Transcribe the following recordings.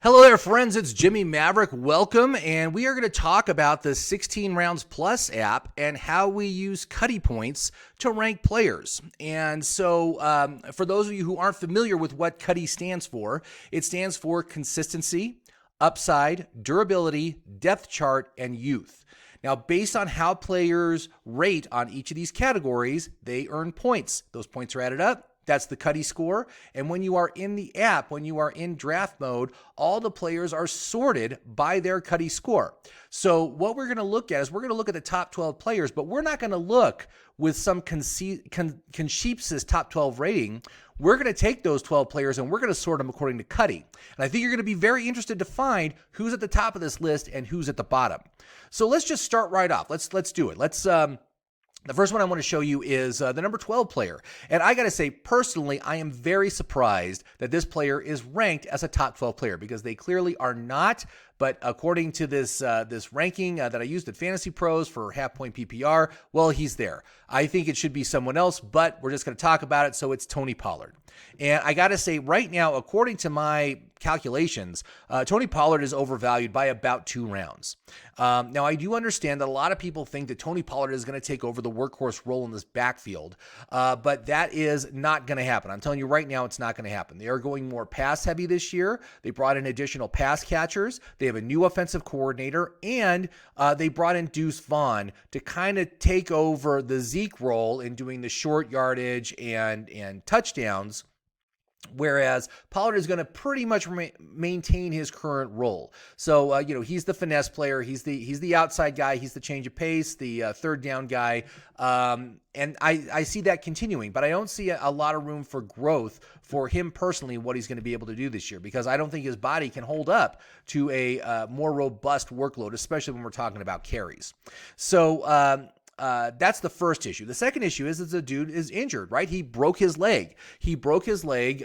Hello there, friends. It's Jimmy Maverick. Welcome. And we are going to talk about the 16 Rounds Plus app and how we use CUDDY points to rank players. And so for those of you who aren't familiar with what CUDDY stands for, it stands for consistency, upside, durability, depth chart, and youth. Now, based on how players rate on each of these categories, they earn points. Those points are added up. That's the CUDDY score. And when you are in the app, when you are in draft mode, all the players are sorted by their CUDDY score. So what we're going to look at is we're going to look at the top 12 players, but we're not going to look with some Concheapsis top 12 rating. We're going to take those 12 players and we're going to sort them according to CUDDY. And I think you're going to be very interested to find who's at the top of this list and who's at the bottom. So let's just start right off. Let's do it. The first one I want to show you is the number 12 player. And I got to say, personally, I am very surprised that this player is ranked as a top 12 player because they clearly are not. But according to this ranking that I used at Fantasy Pros for half-point PPR, well, he's there. I think it should be someone else, but we're just going to talk about it. So it's Tony Pollard. And I got to say, right now, according to my calculations, Tony Pollard is overvalued by about 2 rounds. Now, I do understand that a lot of people think that Tony Pollard is going to take over the workhorse role in this backfield, but that is not going to happen. I'm telling you right now, it's not going to happen. They are going more pass-heavy this year. They brought in additional pass catchers. They have a new offensive coordinator, and they brought in Deuce Vaughn to kind of take over the Zeke role in doing the short yardage and touchdowns. Whereas Pollard is going to pretty much maintain his current role. So, he's the finesse player. He's the outside guy. He's the change of pace, the third down guy. And I see that continuing, but I don't see a lot of room for growth for him personally, what he's going to be able to do this year, because I don't think his body can hold up to a more robust workload, especially when we're talking about carries. So, that's the first issue. The second issue is that the dude is injured, right? He broke his leg. He broke his leg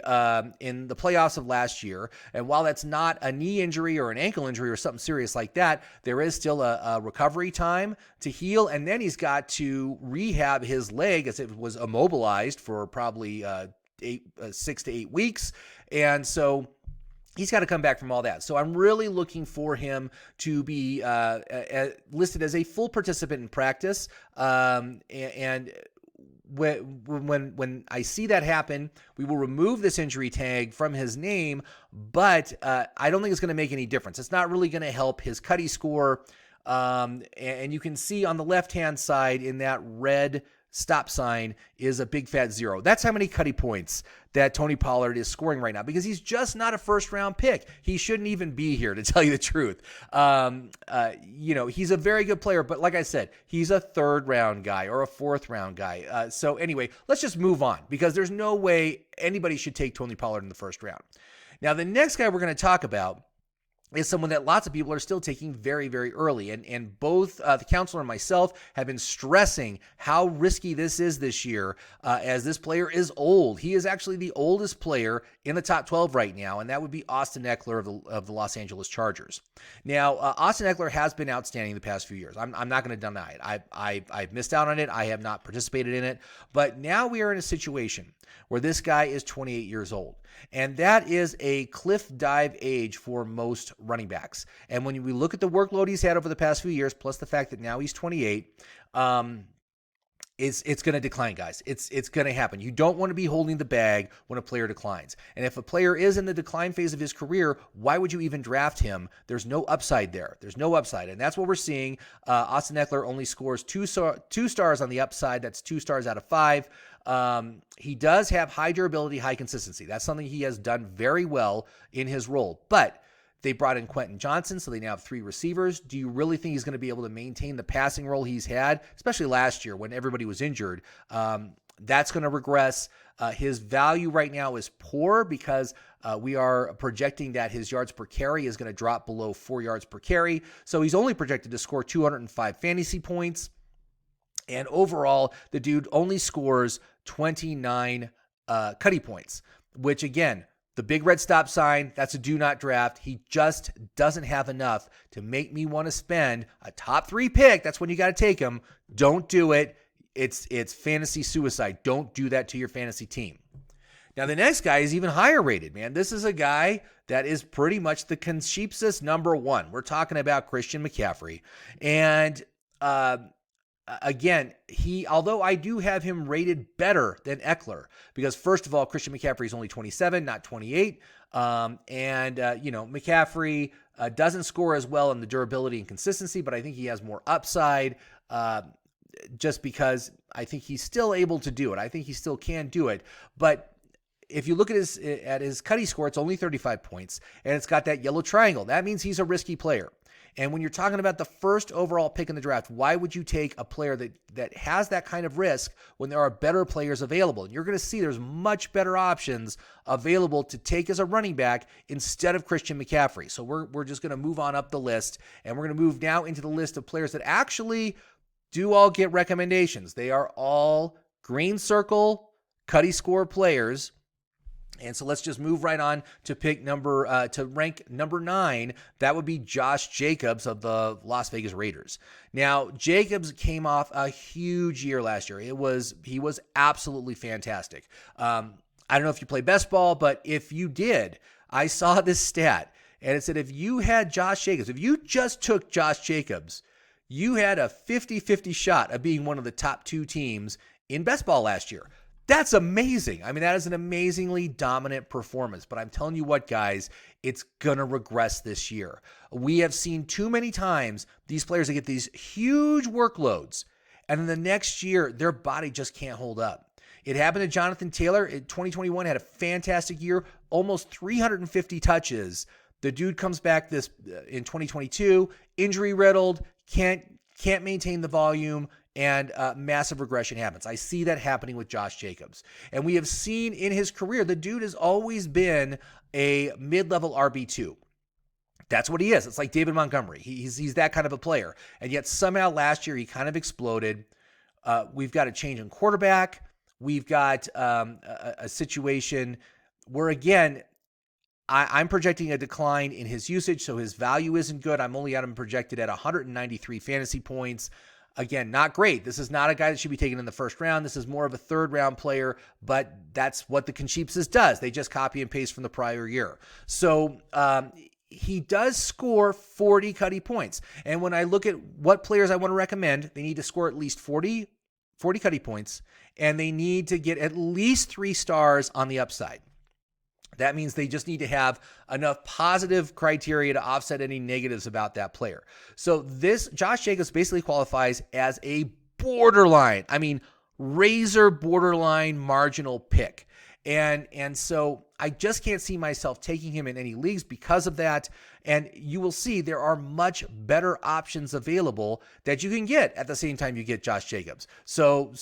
in the playoffs of last year. And while that's not a knee injury or an ankle injury or something serious like that, there is still a recovery time to heal. And then he's got to rehab his leg as it was immobilized for probably 6 to 8 weeks. And so he's got to come back from all that. So I'm really looking for him to be listed as a full participant in practice. And when I see that happen, we will remove this injury tag from his name, but I don't think it's going to make any difference. It's not really going to help his CUDDY score. And you can see on the left-hand side in that red stop sign is a big fat 0. That's how many CUDDY points that Tony Pollard is scoring right now, because he's just not a first round pick. He shouldn't even be here, to tell you the truth. He's a very good player, but like I said, he's a third round guy or a fourth round guy. So anyway, let's just move on, because there's no way anybody should take Tony Pollard in the first round. Now, the next guy we're going to talk about is someone that lots of people are still taking very, very early. And both the counselor and myself have been stressing how risky this is this year, as this player is old. He is actually the oldest player in the top 12 right now, and that would be Austin Eckler of the Los Angeles Chargers. Now, Austin Eckler has been outstanding the past few years. I'm not going to deny it. I've missed out on it. I have not participated in it. But now we are in a situation where this guy is 28 years old. And that is a cliff dive age for most running backs. And when we look at the workload he's had over the past few years, plus the fact that now he's 28, it's going to decline, guys. It's going to happen. You don't want to be holding the bag when a player declines. And if a player is in the decline phase of his career, why would you even draft him? There's no upside there. There's no upside. And that's what we're seeing. Austin Eckler only scores two stars on the upside. That's 2 stars out of 5. He does have high durability, high consistency. That's something he has done very well in his role. But they brought in Quentin Johnson, so they now have 3 receivers. Do you really think he's going to be able to maintain the passing role he's had, especially last year when everybody was injured? That's going to regress. His value right now is poor because we are projecting that his yards per carry is going to drop below 4 yards per carry. So he's only projected to score 205 fantasy points. And overall, the dude only scores 29 CUDDY points, which again, the big red stop sign, that's a do not draft. He just doesn't have enough to make me want to spend a top 3 pick. That's when you got to take him. Don't do it. It's fantasy suicide. Don't do that to your fantasy team. Now, the next guy is even higher rated, man. This is a guy that is pretty much the consensus number one. We're talking about Christian McCaffrey. And again, although I do have him rated better than Eckler, because first of all, Christian McCaffrey is only 27, not 28. McCaffrey doesn't score as well in the durability and consistency, but I think he has more upside just because I think he's still able to do it. I think he still can do it. But if you look at his CUDDY score, it's only 35 points, and it's got that yellow triangle. That means he's a risky player. And when you're talking about the first overall pick in the draft, why would you take a player that has that kind of risk when there are better players available? And you're going to see there's much better options available to take as a running back instead of Christian McCaffrey. So we're just going to move on up the list, and we're going to move now into the list of players that actually do all get recommendations. They are all green circle CUDDY score players. And so let's just move right on to rank number 9. That would be Josh Jacobs of the Las Vegas Raiders. Now, Jacobs came off a huge year last year. He was absolutely fantastic. I don't know if you play best ball, but if you did, I saw this stat, and it said if you had Josh Jacobs, if you just took Josh Jacobs, you had a 50-50 shot of being one of the top 2 teams in best ball last year. That's amazing. I mean, that is an amazingly dominant performance. But I'm telling you what, guys, it's going to regress this year. We have seen too many times these players that get these huge workloads, and then the next year, their body just can't hold up. It happened to Jonathan Taylor in 2021, had a fantastic year, almost 350 touches. The dude comes back in 2022, injury riddled, can't maintain the volume, and massive regression happens. I see that happening with Josh Jacobs. And we have seen in his career, the dude has always been a mid-level RB2. That's what he is. It's like David Montgomery. He's that kind of a player. And yet somehow last year he kind of exploded. We've got a change in quarterback. We've got a situation where, again, I'm projecting a decline in his usage, so his value isn't good. I'm only at him projected at 193 fantasy points. Again, not great. This is not a guy that should be taken in the first round. This is more of a third-round player, but that's what the consensus does. They just copy and paste from the prior year. So he does score 40 CUDDY points. And when I look at what players I want to recommend, they need to score at least 40 CUDDY points, and they need to get at least 3 stars on the upside. That means they just need to have enough positive criteria to offset any negatives about that player. So this Josh Jacobs basically qualifies as a borderline, razor borderline marginal pick. And so I just can't see myself taking him in any leagues because of that. And you will see there are much better options available that you can get at the same time you get Josh Jacobs. So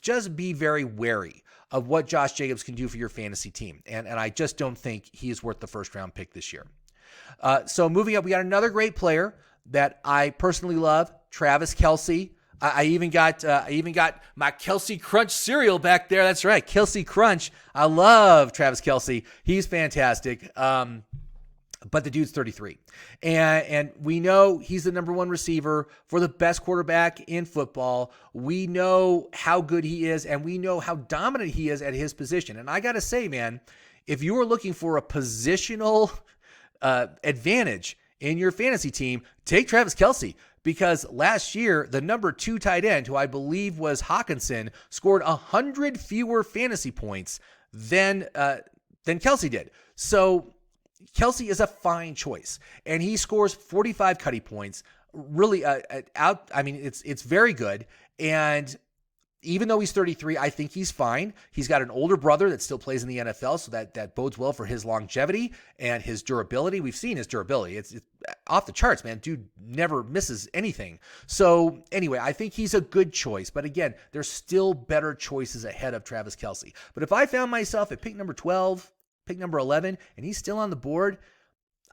just be very wary of what Josh Jacobs can do for your fantasy team. And I just don't think he is worth the first round pick this year. So moving up, we got another great player that I personally love, Travis Kelce. I even got my Kelce Crunch cereal back there. That's right, Kelce Crunch. I love Travis Kelce. He's fantastic. But the dude's 33. And we know he's the number 1 receiver for the best quarterback in football. We know how good he is, and we know how dominant he is at his position. And I got to say, man, if you are looking for a positional advantage in your fantasy team, take Travis Kelce. Because last year, the number 2 tight end, who I believe was Hawkinson, scored 100 fewer fantasy points than Kelce did. So Kelce is a fine choice, and he scores 45 CUDDY points. Really, it's very good. And even though he's 33, I think he's fine. He's got an older brother that still plays in the NFL, so that bodes well for his longevity and his durability. We've seen his durability. It's off the charts, man. Dude never misses anything. So anyway, I think he's a good choice. But again, there's still better choices ahead of Travis Kelce. But if I found myself at pick number 12, pick number 11, and he's still on the board,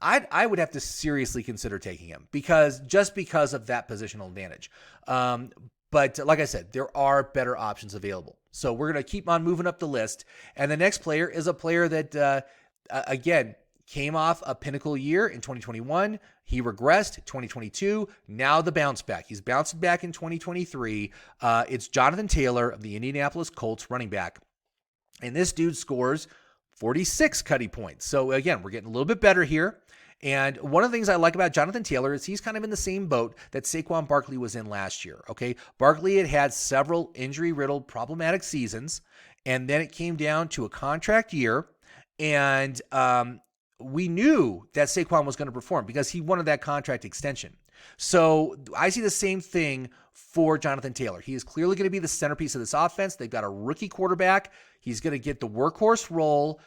I would have to seriously consider taking him because of that positional advantage. But like I said, there are better options available. So we're going to keep on moving up the list. And the next player is a player that, again, came off a pinnacle year in 2021. He regressed 2022. Now the bounce back. He's bounced back in 2023. It's Jonathan Taylor of the Indianapolis Colts, running back. And this dude scores 46 Cuddy points. So again, we're getting a little bit better here. And one of the things I like about Jonathan Taylor is he's kind of in the same boat that Saquon Barkley was in last year. Okay. Barkley had several injury-riddled problematic seasons, and then it came down to a contract year. And we knew that Saquon was going to perform because he wanted that contract extension. So I see the same thing for Jonathan Taylor. He is clearly going to be the centerpiece of this offense. They've got a rookie quarterback. He's going to get the workhorse role.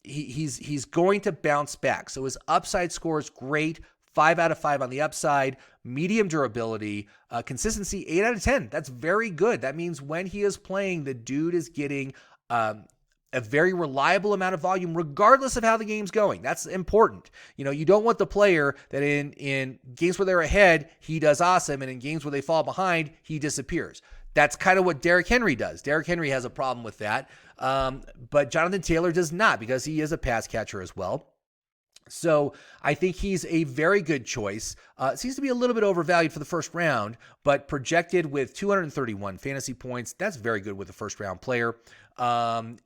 He's going to bounce back. So his upside score is great. 5 out of 5 on the upside, medium durability, consistency, 8 out of 10. That's very good. That means when he is playing, the dude is getting a very reliable amount of volume, regardless of how the game's going. That's important. You don't want the player that in games where they're ahead, he does awesome, and in games where they fall behind, he disappears. That's kind of what Derrick Henry does. Derrick Henry has a problem with that, but Jonathan Taylor does not, because he is a pass catcher as well. So I think he's a very good choice. Seems to be a little bit overvalued for the first round, but projected with 231 fantasy points. That's very good with a first round player. And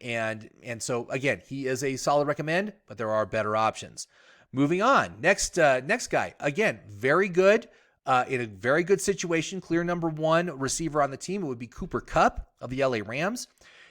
so again, he is a solid recommend, but there are better options. Moving on. Next guy, again, very good. In a very good situation, clear number 1 receiver on the team, it would be Cooper Kupp of the LA Rams.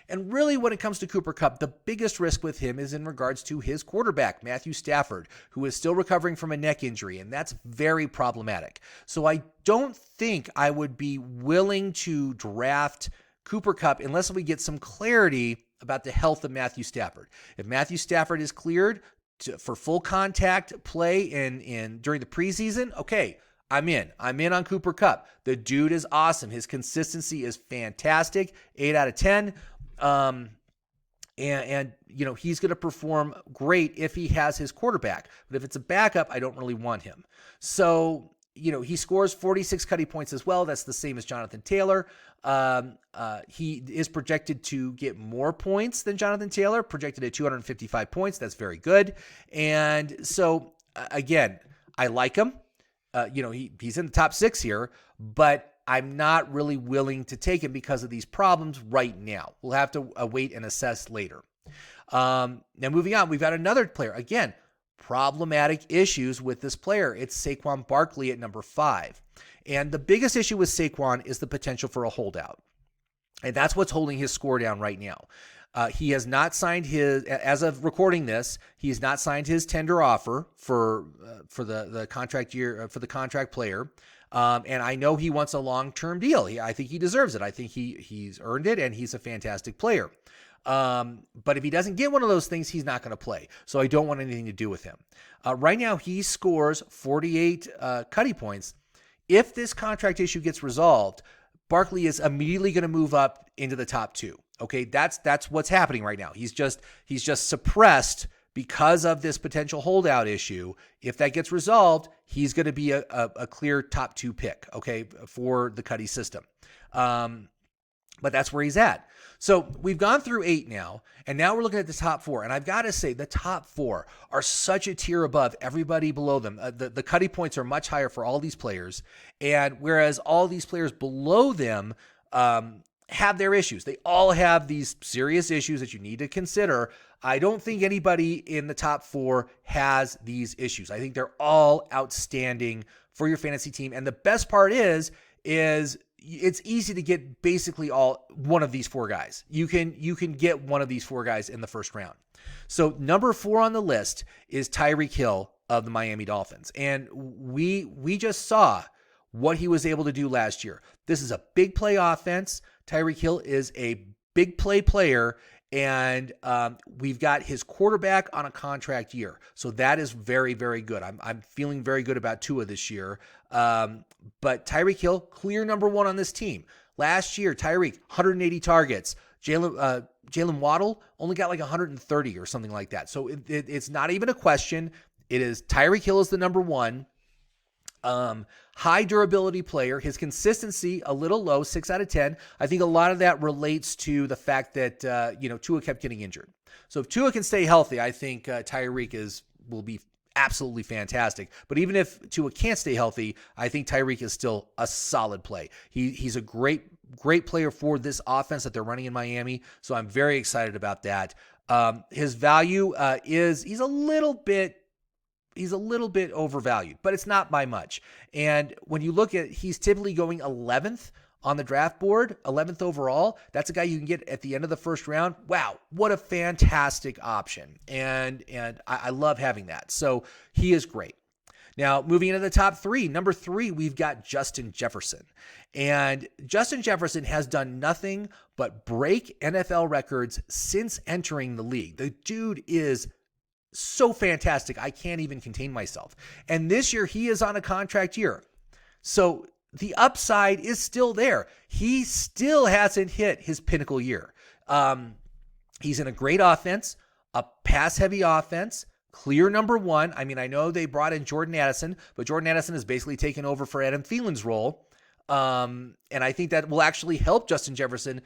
And really, when it comes to Cooper Kupp, the biggest risk with him is in regards to his quarterback, Matthew Stafford, who is still recovering from a neck injury, and that's very problematic. So I don't think I would be willing to draft Cooper Kupp unless we get some clarity about the health of Matthew Stafford. If Matthew Stafford is cleared for full contact play in during the preseason, okay, I'm in on Cooper Kupp. The dude is awesome. His consistency is fantastic. 8 out of 10. And he's going to perform great if he has his quarterback. But if it's a backup, I don't really want him. So, he scores 46 Cuddy points as well. That's the same as Jonathan Taylor. He is projected to get more points than Jonathan Taylor, projected at 255 points. That's very good. And so, again, I like him. He's in the top 6 here, but I'm not really willing to take him because of these problems right now. We'll have to wait and assess later. Now moving on, we've got another player. Again, problematic issues with this player. It's Saquon Barkley at number 5. And the biggest issue with Saquon is the potential for a holdout. And that's what's holding his score down right now. He has not signed as of recording this, he has not signed his tender offer for the contract year, for the contract player. And I know he wants a long-term deal. I think he deserves it. I think he's earned it, and he's a fantastic player. But if he doesn't get one of those things, he's not going to play. So I don't want anything to do with him. Right now, he scores 48 Cuddy points. If this contract issue gets resolved, Barkley is immediately going to move up into the top 2. Okay, that's what's happening right now. He's just suppressed because of this potential holdout issue. If that gets resolved, he's going to be a clear top 2 pick, okay, for the Cuddy system. But that's where he's at. So we've gone through 8 now, and now we're looking at the top 4. And I've got to say, the top 4 are such a tier above everybody below them. The Cuddy points are much higher for all these players. And whereas all these players below them have their issues. They all have these serious issues that you need to consider. I don't think anybody in the top 4 has these issues. I think they're all outstanding for your fantasy team. And the best part is it's easy to get basically one of these 4 guys. You can get one of these 4 guys in the first round. So number 4 on the list is Tyreek Hill of the Miami Dolphins. And we just saw what he was able to do last year. This is a big play offense. Tyreek Hill is a big play player, and we've got his quarterback on a contract year. So that is very, very good. I'm feeling very good about Tua this year. But Tyreek Hill, clear number 1 on this team. Last year, Tyreek, 180 targets. Jalen Waddle only got like 130 or something like that. So it's not even a question. It is Tyreek Hill is the number 1. High durability player. His consistency a little low, 6 out of 10. I think a lot of that relates to the fact that Tua kept getting injured. So if Tua can stay healthy, I think Tyreek will be absolutely fantastic. But even if Tua can't stay healthy, I think Tyreek is still a solid play. He's a great great player for this offense that they're running in Miami. So I'm very excited about that. His value is he's a little bit overvalued, but it's not by much. And when you look at, he's typically going 11th on the draft board, 11th overall. That's a guy you can get at the end of the first round. Wow, what a fantastic option. And I love having that. So he is great. Now, moving into the top three, number 3, we've got Justin Jefferson. And Justin Jefferson has done nothing but break NFL records since entering the league. The dude is so fantastic, I can't even contain myself. And this year, he is on a contract year. So the upside is still there. He still hasn't hit his pinnacle year. He's in a great offense, a pass-heavy offense, clear number 1. I mean, I know they brought in Jordan Addison, but Jordan Addison has basically taken over for Adam Thielen's role. And I think that will actually help Justin Jefferson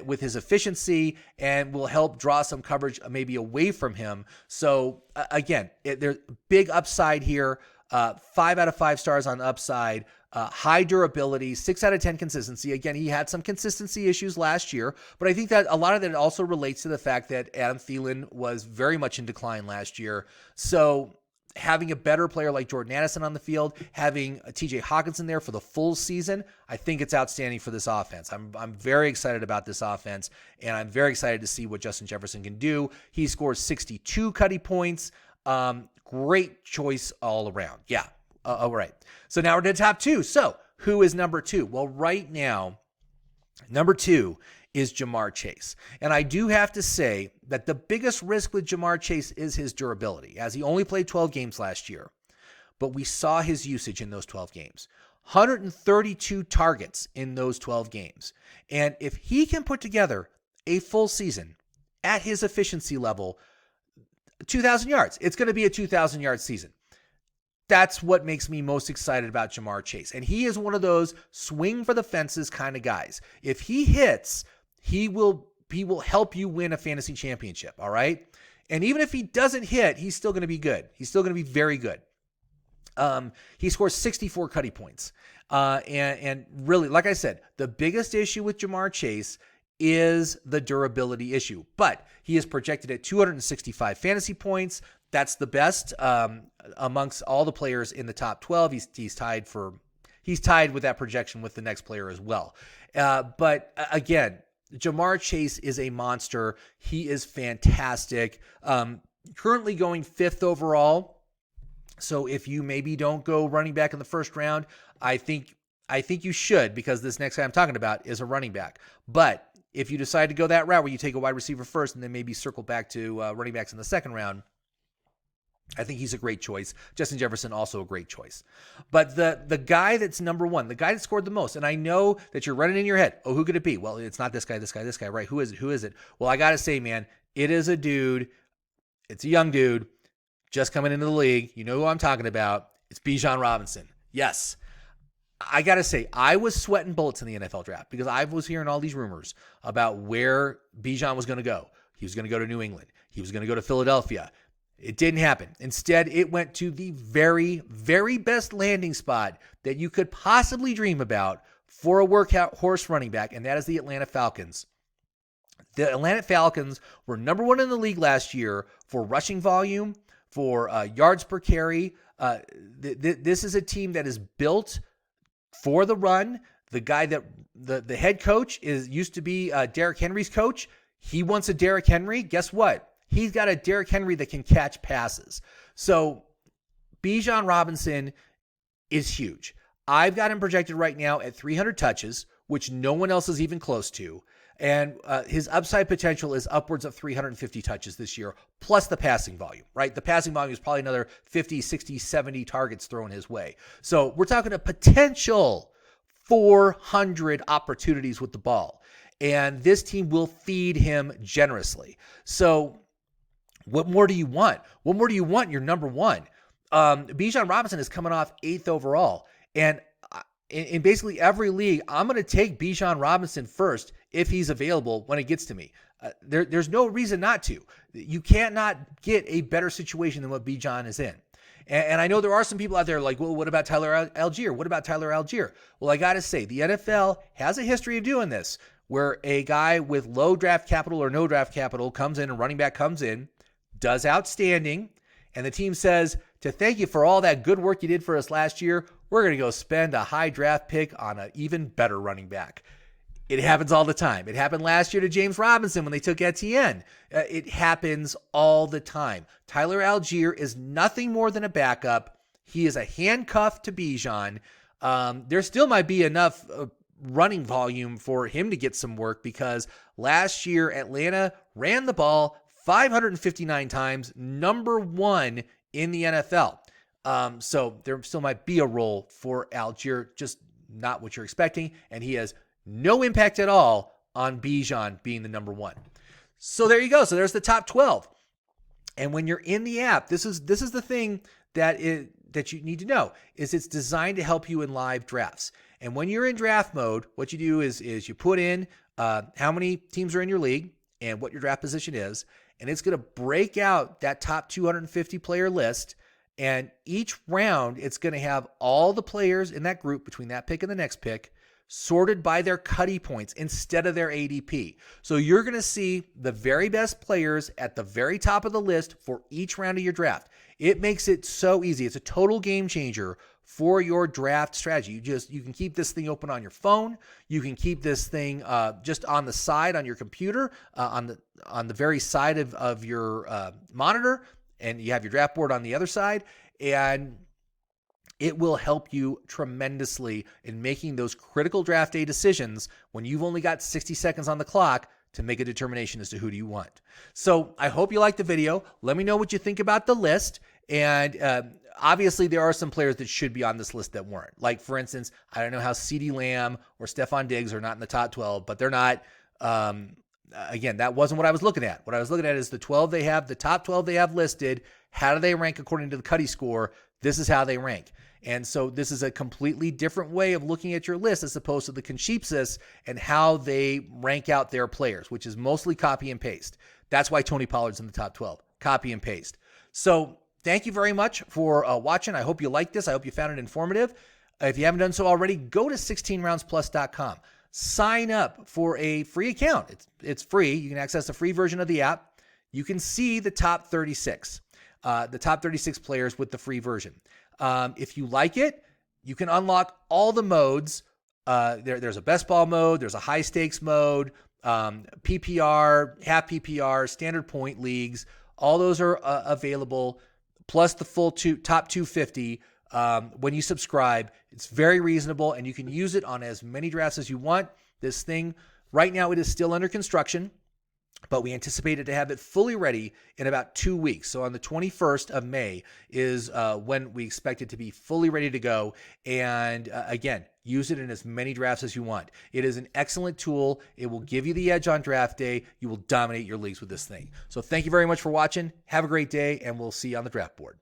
with his efficiency and will help draw some coverage maybe away from him. So again, there's big upside here. 5 out of 5 stars on the upside. High durability, 6 out of 10 consistency. Again, he had some consistency issues last year, but I think that a lot of that also relates to the fact that Adam Thielen was very much in decline last year. So having a better player like Jordan Addison on the field, having TJ Hawkinson there for the full season, I think it's outstanding for this offense. I'm very excited about this offense, and I'm very excited to see what Justin Jefferson can do. He scores 62 CUDDY points. Great choice all around. Yeah. All right. So now we're to the top 2. So who is number 2? Well, right now, number 2 is Ja'Marr Chase. And I do have to say that the biggest risk with Ja'Marr Chase is his durability, as he only played 12 games last year. But we saw his usage in those 12 games. 132 targets in those 12 games. And if he can put together a full season at his efficiency level, 2,000 yards, it's going to be a 2,000-yard season. That's what makes me most excited about Ja'Marr Chase. And he is one of those swing for the fences kind of guys. If he hits, he will help you win a fantasy championship, all right? And even if he doesn't hit, he's still going to be good. He's still going to be very good. He scores 64 CUDDY points. And really, like I said, the biggest issue with Ja'Marr Chase is the durability issue. But he is projected at 265 fantasy points. That's the best amongst all the players in the top 12. He's tied with that projection with the next player as well. But again, Ja'Marr Chase is a monster. He is fantastic. Currently going 5th overall. So if you maybe don't go running back in the first round, I think you should, because this next guy I'm talking about is a running back. But if you decide to go that route where you take a wide receiver first and then maybe circle back to running backs in the second round, I think he's a great choice. Justin Jefferson, also a great choice. But the guy that's number 1, the guy that scored the most, and I know that you're running in your head, oh, who could it be? Well, it's not this guy, right? Who is it? Well, I got to say, man, it is a dude. It's a young dude just coming into the league. You know who I'm talking about. It's Bijan Robinson. Yes. I got to say, I was sweating bullets in the NFL draft because I was hearing all these rumors about where Bijan was going to go. He was going to go to New England. He was going to go to Philadelphia. It didn't happen. Instead, it went to the very, very best landing spot that you could possibly dream about for a workhorse running back, and that is the Atlanta Falcons. The Atlanta Falcons were number 1 in the league last year for rushing volume, for yards per carry. This is a team that is built for the run. The guy that the head coach used to be Derrick Henry's coach. He wants a Derrick Henry. Guess what? He's got a Derrick Henry that can catch passes. So Bijan Robinson is huge. I've got him projected right now at 300 touches, which no one else is even close to. And his upside potential is upwards of 350 touches this year, plus the passing volume, right? The passing volume is probably another 50, 60, 70 targets thrown his way. So we're talking a potential 400 opportunities with the ball. And this team will feed him generously. So what more do you want? What more do you want? You're number 1. Bijan Robinson is coming off 8th overall. And in basically every league, I'm going to take Bijan Robinson first if he's available when it gets to me. There's no reason not to. You can't not get a better situation than what Bijan is in. And I know there are some people out there like, well, what about Tyler Algier? What about Tyler Algier? Well, I got to say, the NFL has a history of doing this, where a guy with low draft capital or no draft capital comes in, and running back comes in, does outstanding, and the team says, to thank you for all that good work you did for us last year, we're going to go spend a high draft pick on an even better running back. It happens all the time. It happened last year to James Robinson when they took Etienne. It happens all the time. Tyler Algier is nothing more than a backup. He is a handcuff to Bijan. There still might be enough running volume for him to get some work, because last year Atlanta ran the ball 559 times, number 1 in the NFL. So there still might be a role for Algier, just not what you're expecting. And he has no impact at all on Bijan being the number 1. So there you go. So there's the top 12. And when you're in the app, this is the thing that you need to know, is it's designed to help you in live drafts. And when you're in draft mode, what you do is you put in how many teams are in your league and what your draft position is, and it's going to break out that top 250 player list. And each round, it's going to have all the players in that group between that pick and the next pick sorted by their CUDDY points instead of their ADP. So you're going to see the very best players at the very top of the list for each round of your draft. It makes it so easy. It's a total game changer for your draft strategy. You can keep this thing open on your phone. You can keep this thing just on the side on your computer, on the very side of your monitor, and you have your draft board on the other side, and it will help you tremendously in making those critical draft day decisions when you've only got 60 seconds on the clock to make a determination as to who do you want. So I hope you liked the video. Let me know what you think about the list. And obviously, there are some players that should be on this list that weren't. Like, for instance, I don't know how CeeDee Lamb or Stephon Diggs are not in the top 12, but they're not. Again, that wasn't what I was looking at. What I was looking at is the top 12 they have listed. How do they rank according to the CUDDY score? This is how they rank. And so this is a completely different way of looking at your list as opposed to the Conchipsis and how they rank out their players, which is mostly copy and paste. That's why Tony Pollard's in the top 12. Copy and paste. So thank you very much for watching. I hope you liked this. I hope you found it informative. If you haven't done so already, go to 16roundsplus.com. Sign up for a free account. It's free. You can access the free version of the app. You can see the top 36 players with the free version. If you like it, you can unlock all the modes. There's a best ball mode. There's a high stakes mode, PPR, half PPR, standard point leagues. All those are available, plus the full top 250 when you subscribe. It's very reasonable, and you can use it on as many drafts as you want. This thing, right now, it is still under construction, but we anticipated to have it fully ready in about 2 weeks. So on the 21st of May is when we expect it to be fully ready to go. And again, use it in as many drafts as you want. It is an excellent tool. It will give you the edge on draft day. You will dominate your leagues with this thing. So thank you very much for watching. Have a great day, and we'll see you on the draft board.